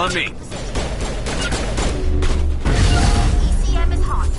On me. ECM is hot.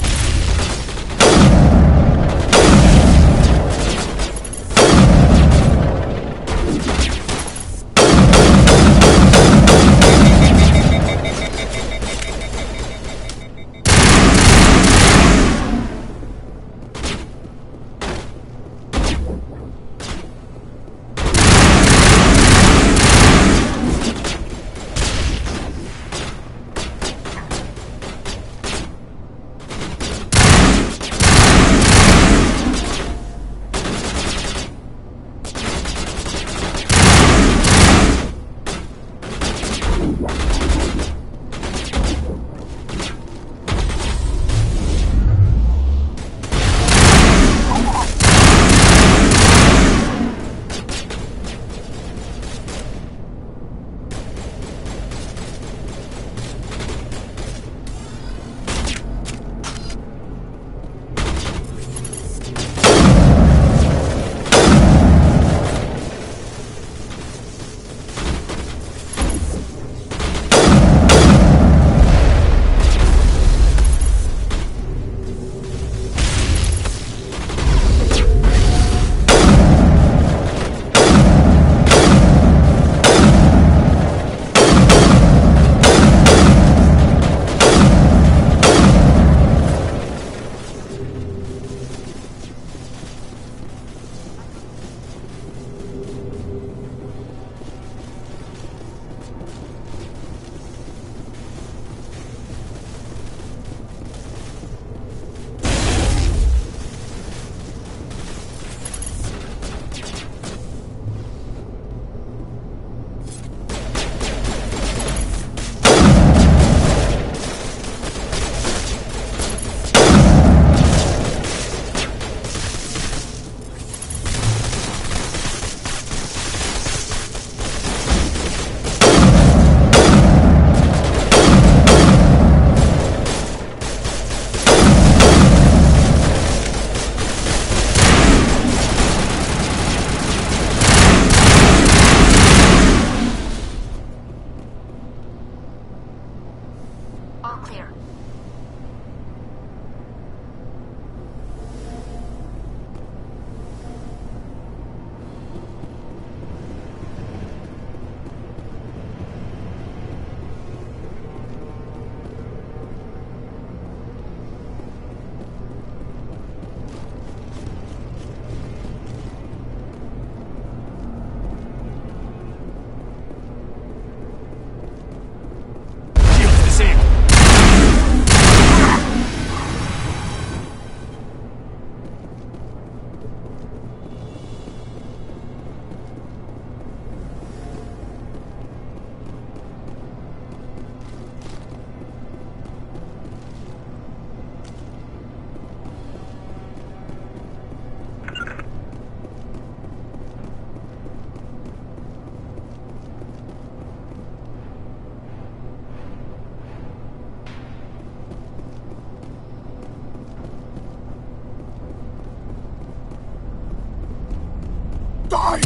All clear. Die!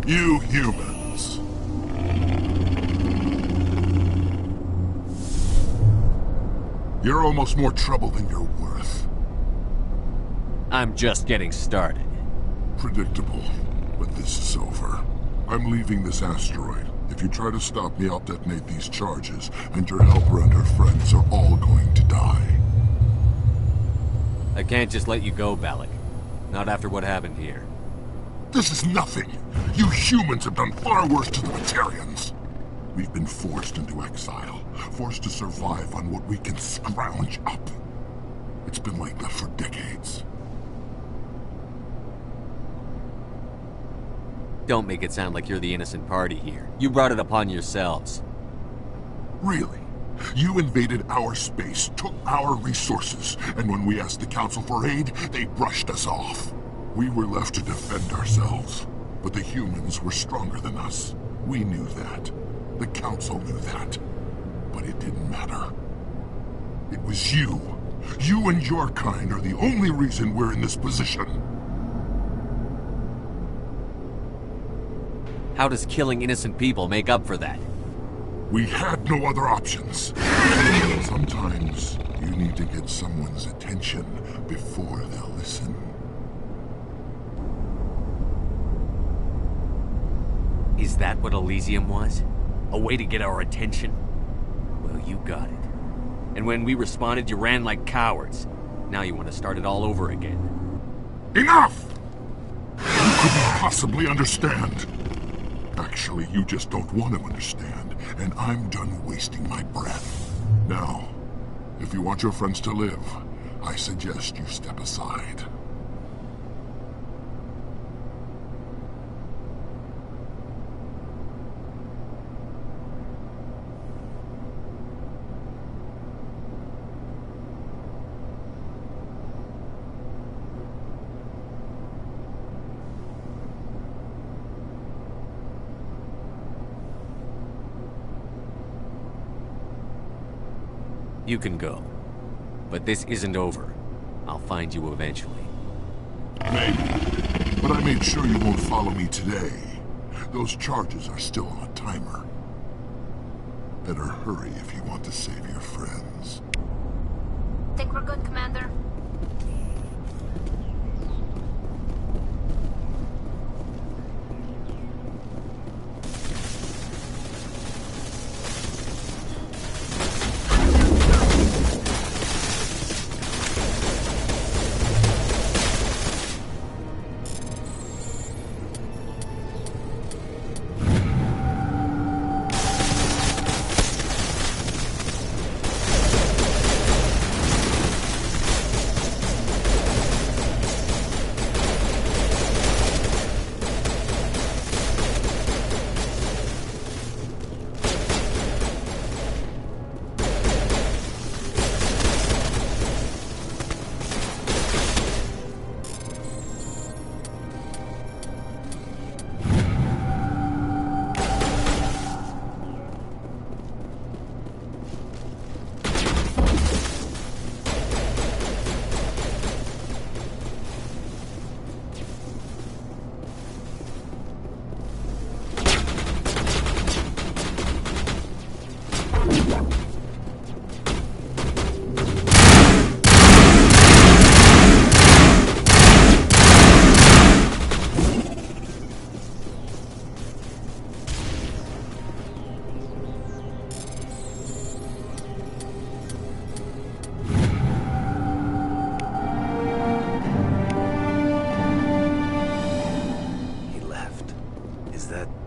You humans. You're almost more trouble than you're worth. I'm just getting started. Predictable, but this is over. I'm leaving this asteroid. If you try to stop me, I'll detonate these charges, and your helper and her friends are all going to die. I can't just let you go, Balak. Not after what happened here. This is nothing. You humans have done far worse to the Batarians. We've been forced into exile, forced to survive on what we can scrounge up. It's been like that for decades. Don't make it sound like you're the innocent party here. You brought it upon yourselves. Really? You invaded our space, took our resources, and when we asked the Council for aid, they brushed us off. We were left to defend ourselves, but the humans were stronger than us. We knew that. The Council knew that. But it didn't matter. It was you. You and your kind are the only reason we're in this position. How does killing innocent people make up for that? We had no other options. Sometimes you need to get someone's attention before they'll listen. Is that what Elysium was? A way to get our attention? Well, you got it. And when we responded, you ran like cowards. Now you want to start it all over again. Enough! You couldn't possibly understand. Actually, you just don't want to understand, and I'm done wasting my breath. Now, if you want your friends to live, I suggest you step aside. You can go. But this isn't over. I'll find you eventually. Maybe. But I made sure you won't follow me today. Those charges are still on a timer. Better hurry if you want to save your friends. Think we're good, Commander?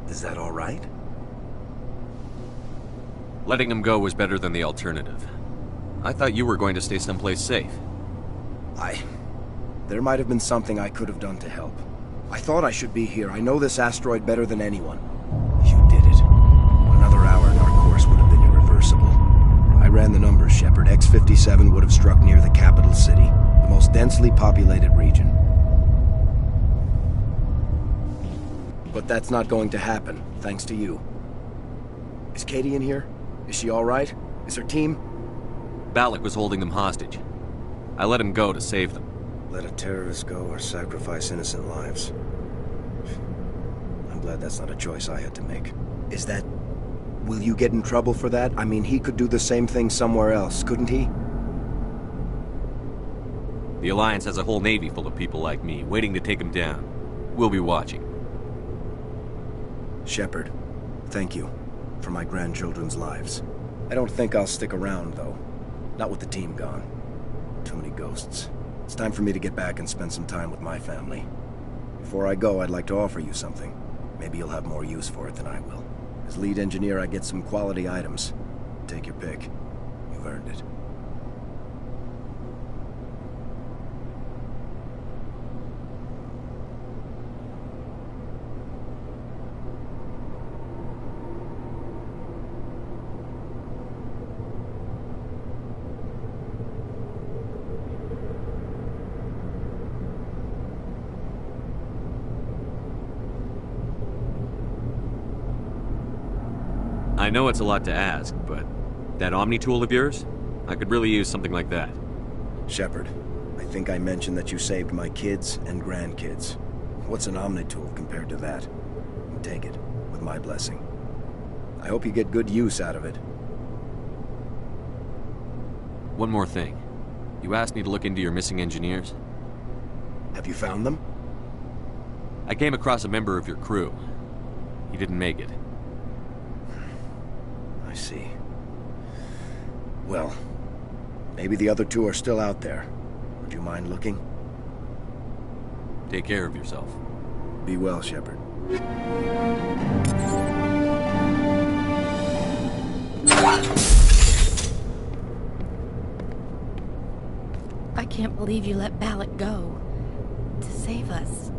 Is that all right? Letting him go was better than the alternative. I thought you were going to stay someplace safe. There might have been something I could have done to help. I thought I should be here. I know this asteroid better than anyone. You did it. Another hour and our course would have been irreversible. I ran the numbers, Shepard. X57 would have struck near the capital city, the most densely populated region. But that's not going to happen, thanks to you. Is Katie in here? Is she all right? Is her team? Balak was holding them hostage. I let him go to save them. Let a terrorist go or sacrifice innocent lives. I'm glad that's not a choice I had to make. Is that... Will you get in trouble for that? I mean, he could do the same thing somewhere else, couldn't he? The Alliance has a whole navy full of people like me, waiting to take him down. We'll be watching. Shepard, thank you for my grandchildren's lives. I don't think I'll stick around, though. Not with the team gone. Too many ghosts. It's time for me to get back and spend some time with my family. Before I go, I'd like to offer you something. Maybe you'll have more use for it than I will. As lead engineer, I get some quality items. Take your pick. You've earned it. I know it's a lot to ask, but that Omni tool of yours? I could really use something like that. Shepard, I think I mentioned that you saved my kids and grandkids. What's an Omni tool compared to that? Take it. with my blessing. I hope you get good use out of it. One more thing. You asked me to look into your missing engineers. Have you found them? I came across a member of your crew. He didn't make it. I see. Well, maybe the other two are still out there. Would you mind looking? Take care of yourself. Be well, Shepard. I can't believe you let Balak go. To save us.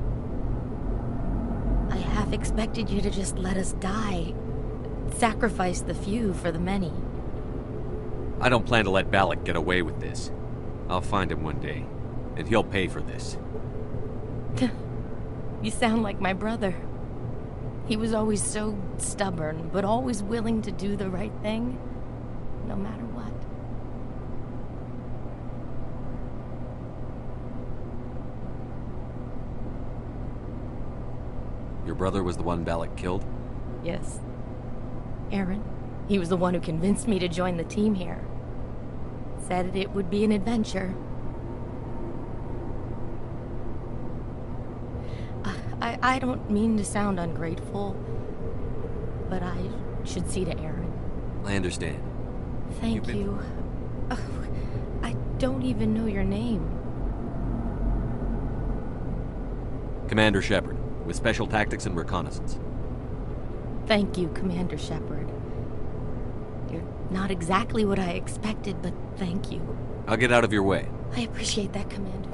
I half expected you to just let us die. Sacrifice the few for the many. I don't plan to let Balak get away with this. I'll find him one day, and he'll pay for this. You sound like my brother. He was always so stubborn, but always willing to do the right thing, no matter what. Your brother was the one Balak killed? Yes. Aaron. He was the one who convinced me to join the team here. Said it would be an adventure. I don't mean to sound ungrateful, but I should see to Aaron. I understand. Thank you. Oh, I don't even know your name. Commander Shepard, with Special Tactics and Reconnaissance. Thank you, Commander Shepard. You're not exactly what I expected, but thank you. I'll get out of your way. I appreciate that, Commander.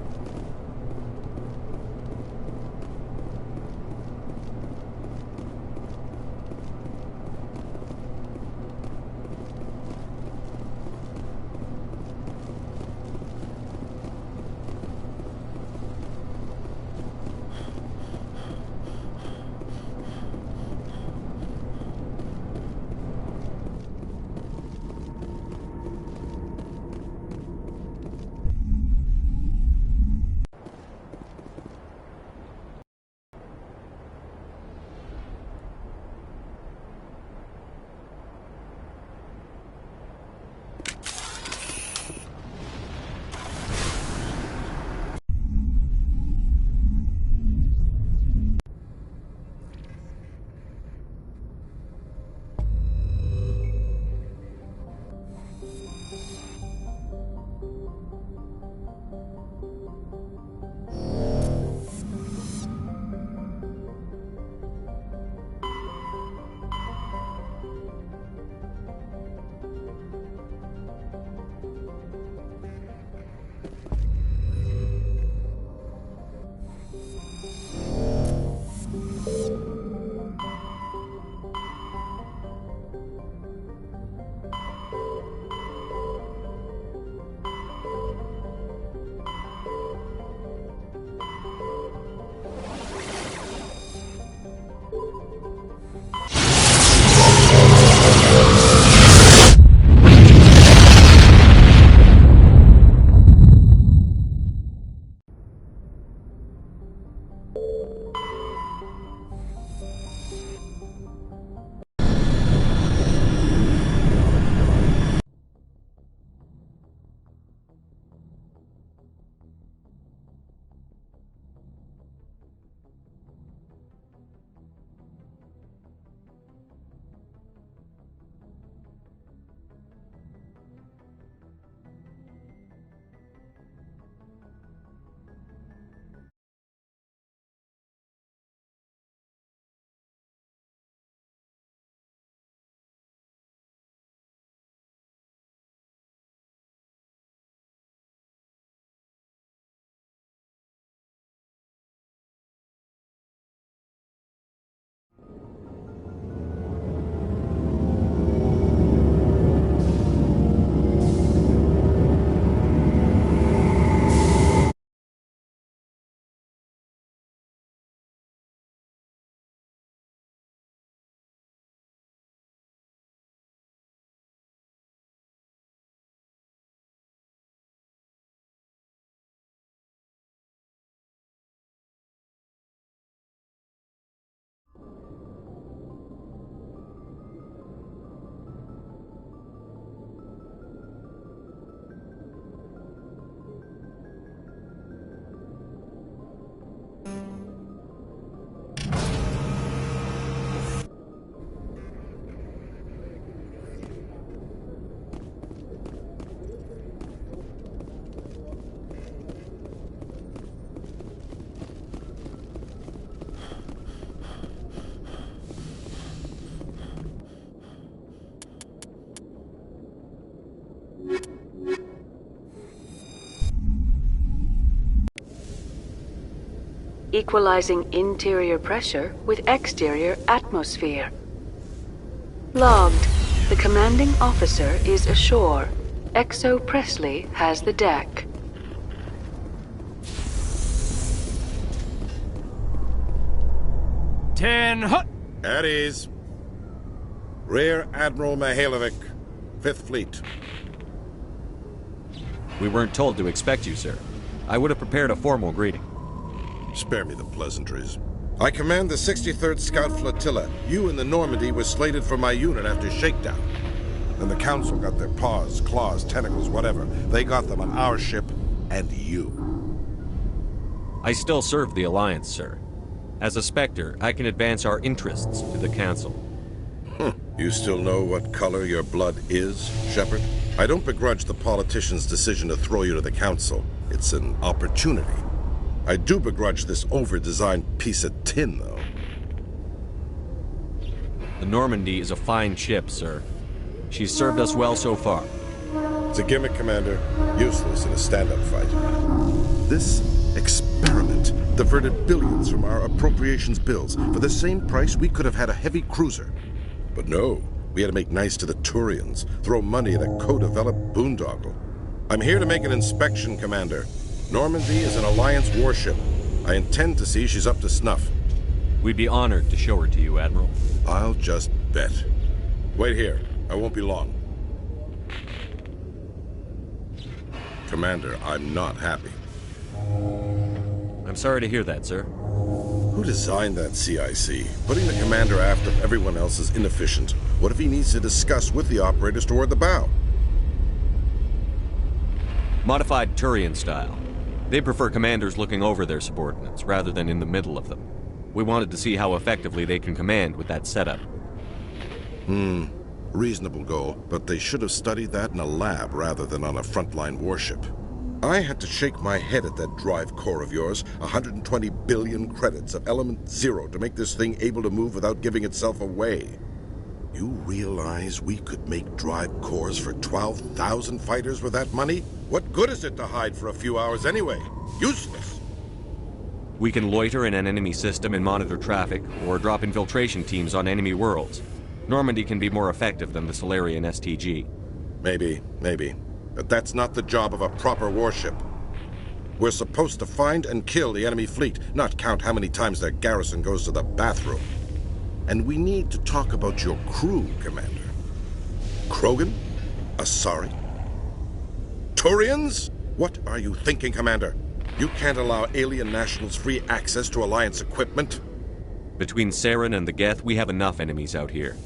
equalizing interior pressure with exterior atmosphere. Logged. The commanding officer is ashore. Exo Presley has the deck. At ease. Rear Admiral Mihailovic, 5th Fleet. We weren't told to expect you, sir. I would have prepared a formal greeting. Spare me the pleasantries. I command the 63rd Scout Flotilla. You and the Normandy were slated for my unit after shakedown. Then the Council got their paws, claws, tentacles, whatever. They got them on our ship, and you. I still serve the Alliance, sir. As a Spectre, I can advance our interests to the Council. You still know what color your blood is, Shepard? I don't begrudge the politician's decision to throw you to the Council. It's an opportunity. I do begrudge this over-designed piece of tin, though. The Normandy is a fine ship, sir. She's served us well so far. It's a gimmick, Commander. Useless in a stand-up fight. This experiment diverted billions from our appropriations bills. For the same price, we could have had a heavy cruiser. But no, we had to make nice to the Turians, throw money at a co-developed boondoggle. I'm here to make an inspection, Commander. Normandy is an Alliance warship. I intend to see she's up to snuff. We'd be honored to show her to you, Admiral. I'll just bet. Wait here. I won't be long. Commander, I'm not happy. I'm sorry to hear that, sir. Who designed that CIC? Putting the commander aft of everyone else is inefficient. What if he needs to discuss with the operators toward the bow? Modified Turian style. They prefer commanders looking over their subordinates, rather than in the middle of them. We wanted to see how effectively they can command with that setup. Reasonable goal, but they should have studied that in a lab rather than on a frontline warship. I had to shake my head at that drive core of yours. 120 billion credits of element 0 to make this thing able to move without giving itself away. You realize we could make drive cores for 12,000 fighters with that money? What good is it to hide for a few hours anyway? Useless! We can loiter in an enemy system and monitor traffic, or drop infiltration teams on enemy worlds. Normandy can be more effective than the Solarian STG. Maybe. But that's not the job of a proper warship. We're supposed to find and kill the enemy fleet, not count how many times their garrison goes to the bathroom. And we need to talk about your crew, Commander. Krogan? Asari? Turians? What are you thinking, Commander? You can't allow alien nationals free access to Alliance equipment? Between Saren and the Geth, we have enough enemies out here.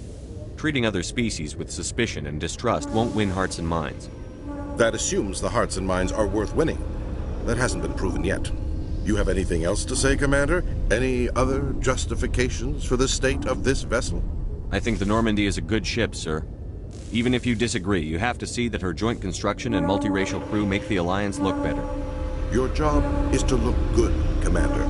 Treating other species with suspicion and distrust won't win hearts and minds. That assumes the hearts and minds are worth winning. That hasn't been proven yet. You have anything else to say, Commander? Any other justifications for the state of this vessel? I think the Normandy is a good ship, sir. Even if you disagree, you have to see that her joint construction and multiracial crew make the Alliance look better. Your job is to look good, Commander.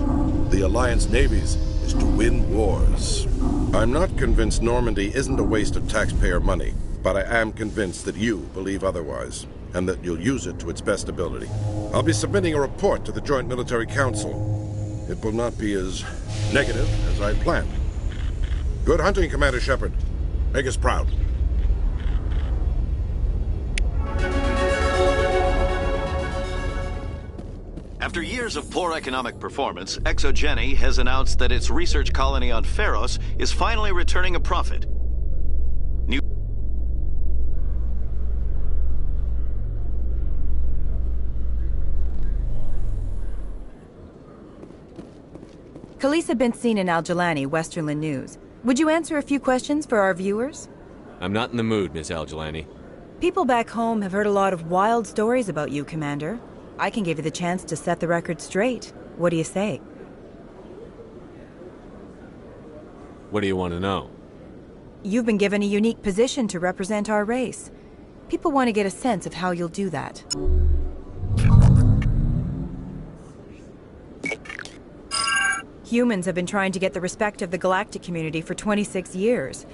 The Alliance navies is to win wars. I'm not convinced Normandy isn't a waste of taxpayer money, but I am convinced that you believe otherwise, and that you'll use it to its best ability. I'll be submitting a report to the Joint Military Council. It will not be as negative as I planned. Good hunting, Commander Shepard. Make us proud. After years of poor economic performance, ExoGeni has announced that its research colony on Pharos is finally returning a profit. Khaleesa been seen in Al-Jalani, Westerland News. Would you answer a few questions for our viewers? I'm not in the mood, Miss Al-Jalani. People back home have heard a lot of wild stories about you, Commander. I can give you the chance to set the record straight. What do you say? What do you want to know? You've been given a unique position to represent our race. People want to get a sense of how you'll do that. Humans have been trying to get the respect of the galactic community for 26 years.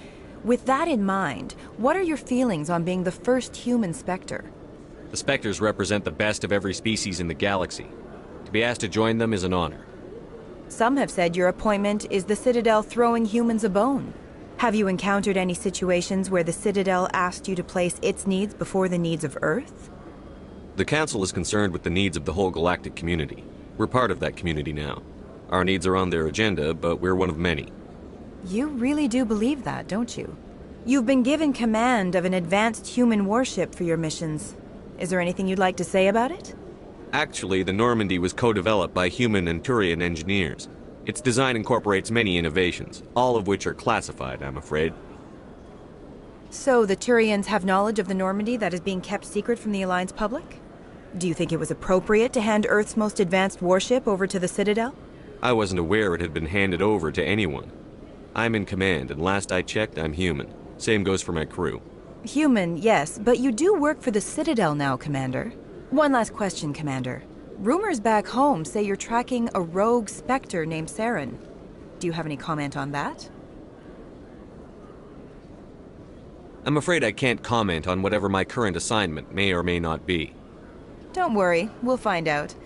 With that in mind, what are your feelings on being the first human Spectre? The Spectres represent the best of every species in the galaxy. To be asked to join them is an honor. Some have said your appointment is the Citadel throwing humans a bone. Have you encountered any situations where the Citadel asked you to place its needs before the needs of Earth? The Council is concerned with the needs of the whole galactic community. We're part of that community now. Our needs are on their agenda, but we're one of many. You really do believe that, don't you? You've been given command of an advanced human warship for your missions. Is there anything you'd like to say about it? Actually, the Normandy was co-developed by human and Turian engineers. Its design incorporates many innovations, all of which are classified, I'm afraid. So the Turians have knowledge of the Normandy that is being kept secret from the Alliance public? Do you think it was appropriate to hand Earth's most advanced warship over to the Citadel? I wasn't aware it had been handed over to anyone. I'm in command, and last I checked, I'm human. Same goes for my crew. Human, yes, but you do work for the Citadel now, Commander. One last question, Commander. Rumors back home say you're tracking a rogue Spectre named Saren. Do you have any comment on that? I'm afraid I can't comment on whatever my current assignment may or may not be. Don't worry, we'll find out.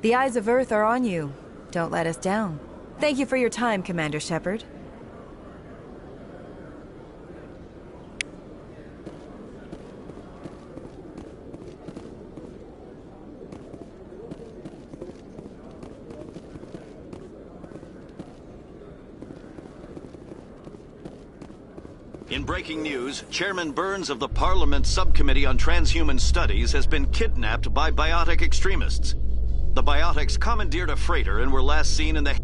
The eyes of Earth are on you. Don't let us down. Thank you for your time, Commander Shepard. In breaking news, Chairman Burns of the Parliament Subcommittee on Transhuman Studies has been kidnapped by biotic extremists. The biotics commandeered a freighter and were last seen in the...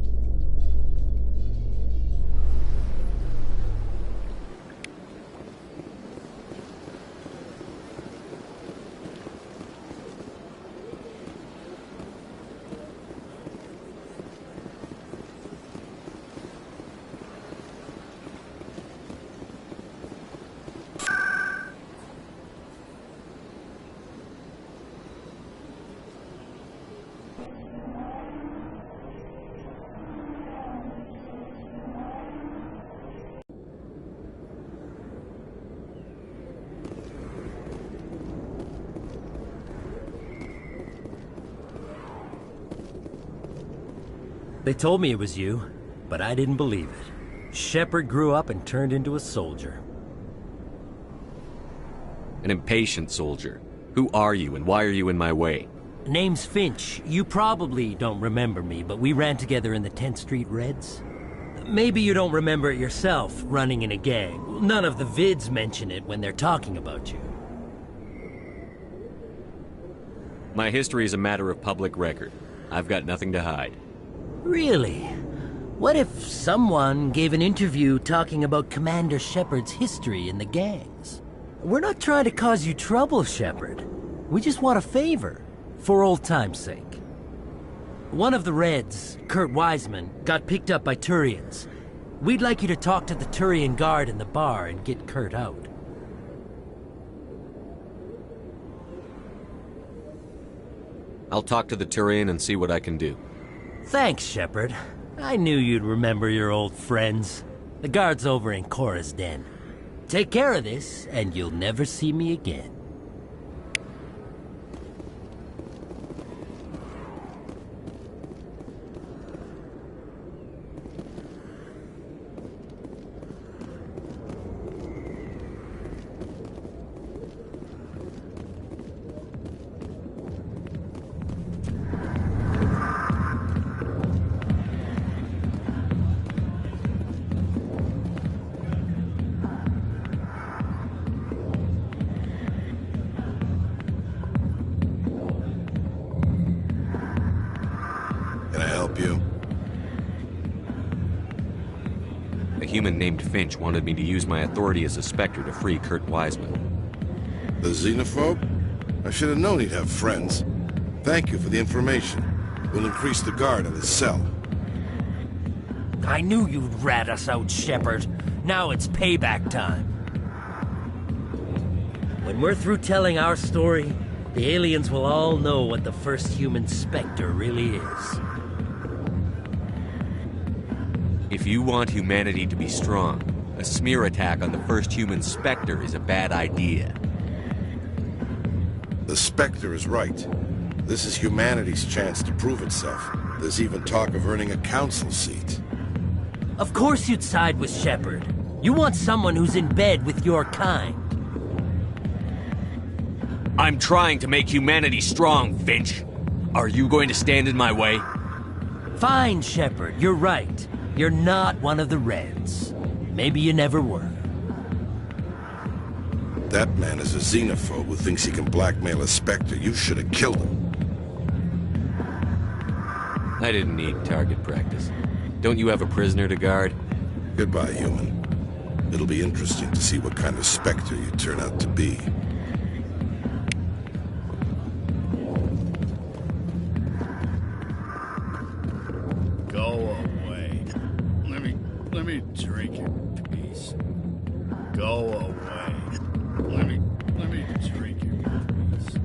They told me it was you, but I didn't believe it. Shepard grew up and turned into a soldier. An impatient soldier. Who are you and why are you in my way? Name's Finch. You probably don't remember me, but we ran together in the 10th Street Reds. Maybe you don't remember it yourself, running in a gang. None of the vids mention it when they're talking about you. My history is a matter of public record. I've got nothing to hide. Really? What if someone gave an interview talking about Commander Shepard's history in the gangs? We're not trying to cause you trouble, Shepard. We just want a favor, for old time's sake. One of the Reds, Kurt Wiseman, got picked up by Turians. We'd like you to talk to the Turian guard in the bar and get Kurt out. I'll talk to the Turian and see what I can do. Thanks, Shepard. I knew you'd remember your old friends. The guard's over in Cora's den. Take care of this, and you'll never see me again. A human named Finch wanted me to use my authority as a Spectre to free Kurt Wiseman. The xenophobe? I should have known he'd have friends. Thank you for the information. We'll increase the guard on his cell. I knew you'd rat us out, Shepard. Now it's payback time. When we're through telling our story, the aliens will all know what the first human Spectre really is. If you want humanity to be strong, a smear attack on the first human Spectre is a bad idea. The Spectre is right. This is humanity's chance to prove itself. There's even talk of earning a council seat. Of course you'd side with Shepard. You want someone who's in bed with your kind. I'm trying to make humanity strong, Finch. Are you going to stand in my way? Fine, Shepard, you're right. You're not one of the Reds. Maybe you never were. That man is a xenophobe who thinks he can blackmail a Spectre. You should have killed him. I didn't need target practice. Don't you have a prisoner to guard? Goodbye, human. It'll be interesting to see what kind of Spectre you turn out to be. Go away. Let me drink your piece. Go away. Let me drink your piece.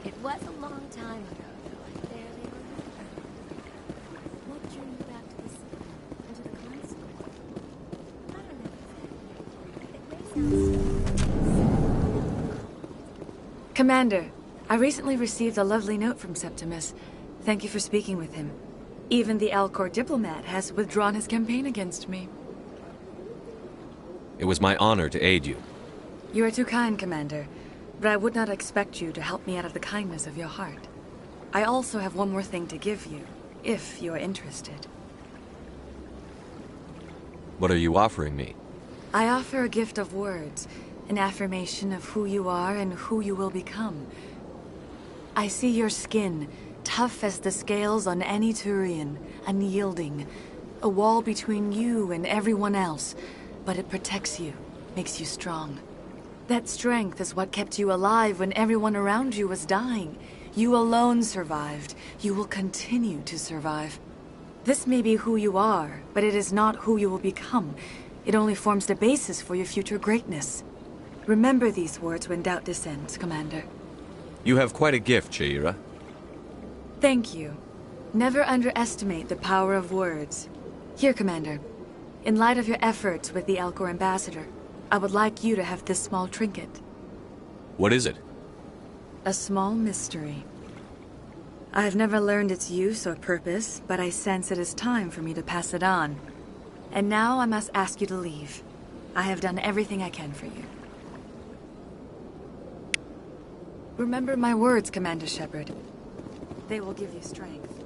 It was a long time ago, though I barely remember. What drew you back to the city and to the console? I don't know exactly. It may sound Commander, I recently received a lovely note from Septimus. Thank you for speaking with him. Even the Alcor diplomat has withdrawn his campaign against me. It was my honor to aid you. You are too kind, Commander. But I would not expect you to help me out of the kindness of your heart. I also have one more thing to give you, if you are interested. What are you offering me? I offer a gift of words, an affirmation of who you are and who you will become. I see your skin, tough as the scales on any Turian, unyielding, a wall between you and everyone else, but it protects you, makes you strong. That strength is what kept you alive when everyone around you was dying. You alone survived. You will continue to survive. This may be who you are, but it is not who you will become. It only forms the basis for your future greatness. Remember these words when doubt descends, Commander. You have quite a gift, Sha'ira. Thank you. Never underestimate the power of words. Here, Commander. In light of your efforts with the Alcor ambassador, I would like you to have this small trinket. What is it? A small mystery. I have never learned its use or purpose, but I sense it is time for me to pass it on. And now I must ask you to leave. I have done everything I can for you. Remember my words, Commander Shepard. They will give you strength.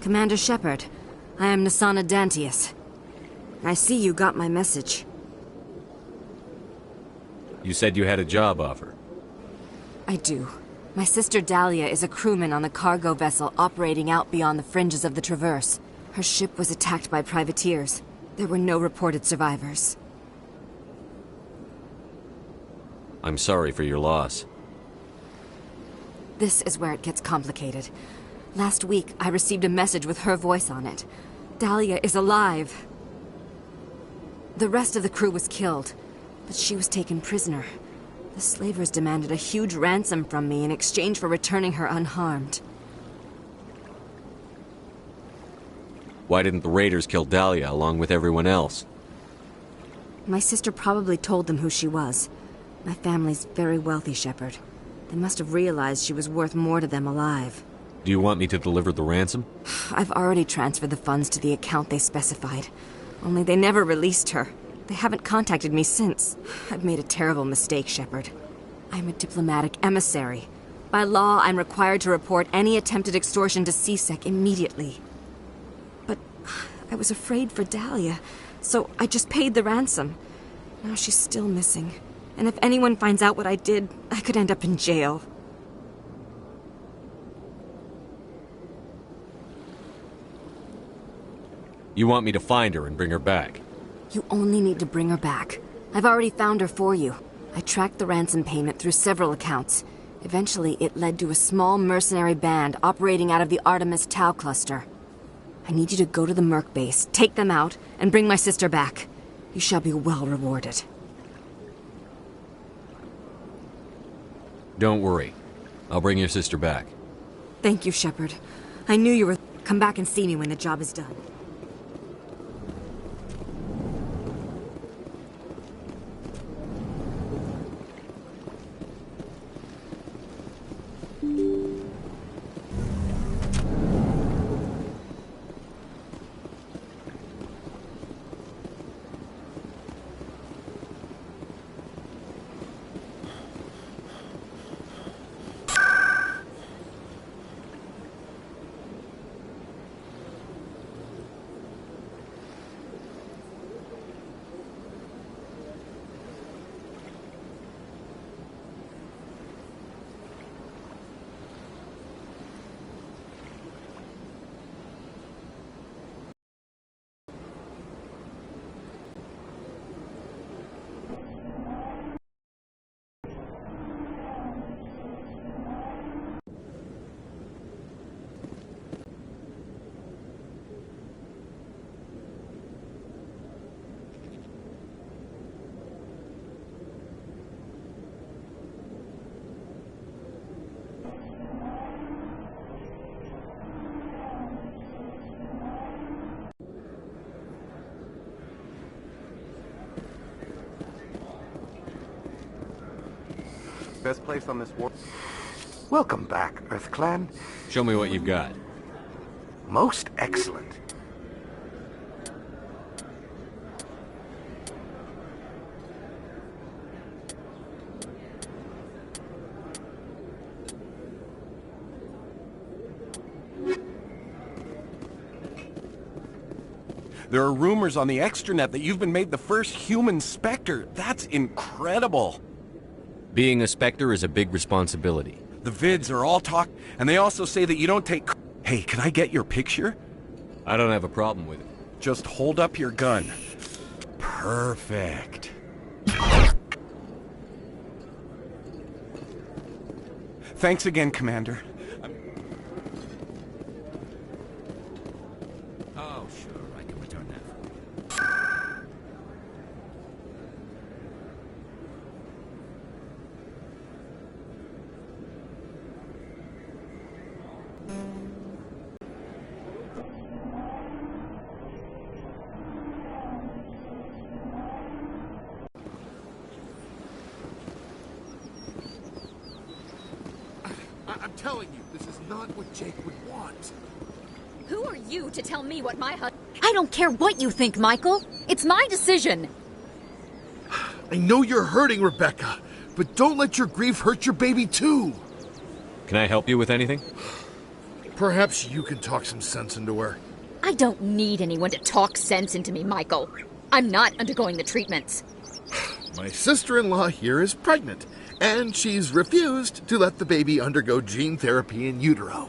Commander Shepard, I am Nasana Dantius. I see you got my message. You said you had a job offer. I do. My sister Dahlia is a crewman on the cargo vessel operating out beyond the fringes of the Traverse. Her ship was attacked by privateers. There were no reported survivors. I'm sorry for your loss. This is where it gets complicated. Last week, I received a message with her voice on it. Dahlia is alive. The rest of the crew was killed, but she was taken prisoner. The slavers demanded a huge ransom from me in exchange for returning her unharmed. Why didn't the raiders kill Dahlia along with everyone else? My sister probably told them who she was. My family's very wealthy, Shepard. They must have realized she was worth more to them alive. Do you want me to deliver the ransom? I've already transferred the funds to the account they specified. Only they never released her. They haven't contacted me since. I've made a terrible mistake, Shepard. I'm a diplomatic emissary. By law, I'm required to report any attempted extortion to CSEC immediately. But I was afraid for Dahlia, so I just paid the ransom. Now she's still missing. And if anyone finds out what I did, I could end up in jail. You want me to find her and bring her back? You only need to bring her back. I've already found her for you. I tracked the ransom payment through several accounts. Eventually, it led to a small mercenary band operating out of the Artemis Tau cluster. I need you to go to the Merc base, take them out, and bring my sister back. You shall be well rewarded. Don't worry. I'll bring your sister back. Thank you, Shepard. I knew you were... Come back and see me when the job is done. Best place on this war. Welcome back, EarthClan. Show me what you've got. Most excellent. There are rumors on the extranet that you've been made the first human Spectre. That's incredible. Being a Spectre is a big responsibility. The vids are all talk, and they also say that you don't take... Hey, can I get your picture? I don't have a problem with it. Just hold up your gun. Perfect. Thanks again, Commander. Oh, sure, I can return that. I'm telling you, this is not what Jake would want. Who are you to tell me what my husband... I don't care what you think, Michael. It's my decision. I know you're hurting, Rebecca, but don't let your grief hurt your baby too. Can I help you with anything? Perhaps you can talk some sense into her. I don't need anyone to talk sense into me, Michael. I'm not undergoing the treatments. My sister-in-law here is pregnant, and she's refused to let the baby undergo gene therapy in utero.